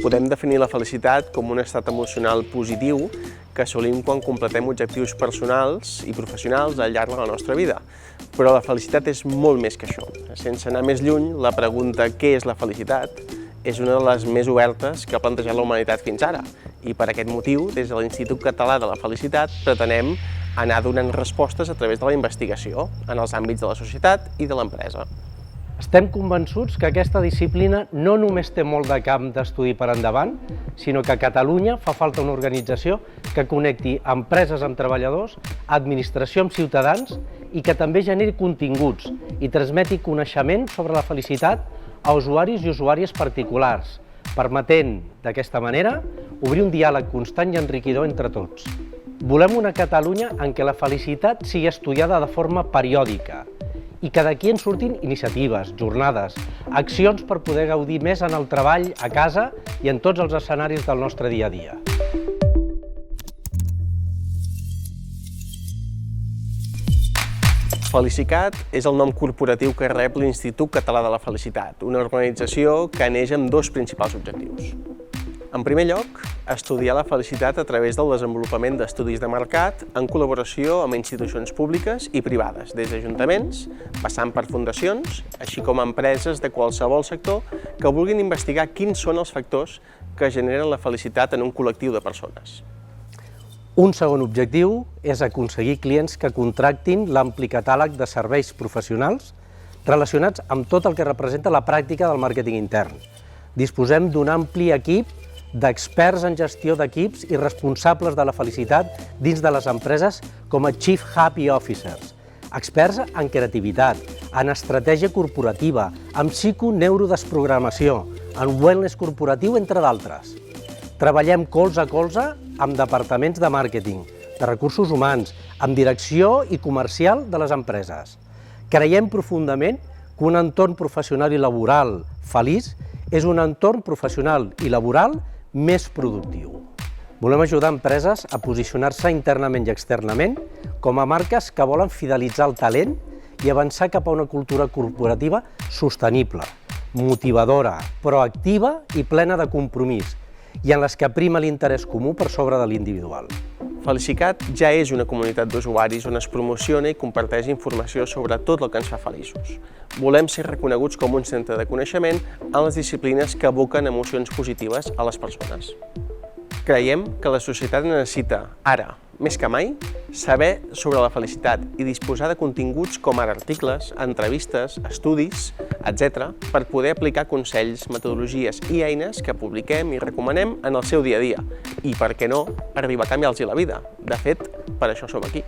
Podem definir la felicitat com un estat emocional positiu que assolim quan completem objectius personals i professionals al llarg de la nostra vida. Però la felicitat és molt més que això. Sense anar més lluny, la pregunta «Què és la felicitat?» és una de les més obertes que ha plantejat la humanitat fins ara. I per aquest motiu, des de l'Institut Català de la Felicitat, pretenem anar donant respostes a través de la investigació en els àmbits de la societat i de l'empresa. Estem convençuts que aquesta disciplina no només té molt de camp d'estudi per endavant, sinó que a Catalunya fa falta una organització que connecti empreses amb treballadors, administració amb ciutadans i que també generi continguts i transmeti coneixement sobre la felicitat a usuaris i usuàries particulars, permetent, d'aquesta manera, obrir un diàleg constant i enriquidor entre tots. Volem una Catalunya en què la felicitat sigui estudiada de forma periòdica i que d'aquí en surtin iniciatives, jornades, accions per poder gaudir més en el treball, a casa i en tots els escenaris del nostre dia a dia. Felicicat és el nom corporatiu que rep l'Institut Català de la Felicitat, una organització que neix amb dos principals objectius. En primer lloc, estudiar la felicitat a través del desenvolupament d'estudis de mercat en col·laboració amb institucions públiques i privades, des d'ajuntaments, passant per fundacions, així com empreses de qualsevol sector que vulguin investigar quins són els factors que generen la felicitat en un col·lectiu de persones. Un segon objectiu és aconseguir clients que contractin l'ampli catàleg de serveis professionals relacionats amb tot el que representa la pràctica del màrqueting intern. Disposem d'un ampli equip d'experts en gestió d'equips i responsables de la felicitat dins de les empreses com a Chief Happy Officers, experts en creativitat, en estratègia corporativa, en psiconeurodesprogramació, en wellness corporatiu, entre d'altres. Treballem colze a colze amb departaments de màrqueting, de recursos humans, amb direcció i comercial de les empreses. Creiem profundament que un entorn professional i laboral feliç és un entorn professional i laboral més productiu. Volem ajudar empreses a posicionar-se internament i externament com a marques que volen fidelitzar el talent i avançar cap a una cultura corporativa sostenible, motivadora, proactiva i plena de compromís, i en les que prima l'interès comú per sobre de l'individual. Felicicat ja és una comunitat d'usuaris on es promociona i comparteix informació sobre tot el que ens fa feliços. Volem ser reconeguts com un centre de coneixement en les disciplines que evoquen emocions positives a les persones. Creiem que la societat necessita, ara, més que mai, saber sobre la felicitat i disposar de continguts com ara articles, entrevistes, estudis, etc., per poder aplicar consells, metodologies i eines que publiquem i recomanem en el seu dia a dia i, per què no, arribar a canviar-los la vida. De fet, per això som aquí.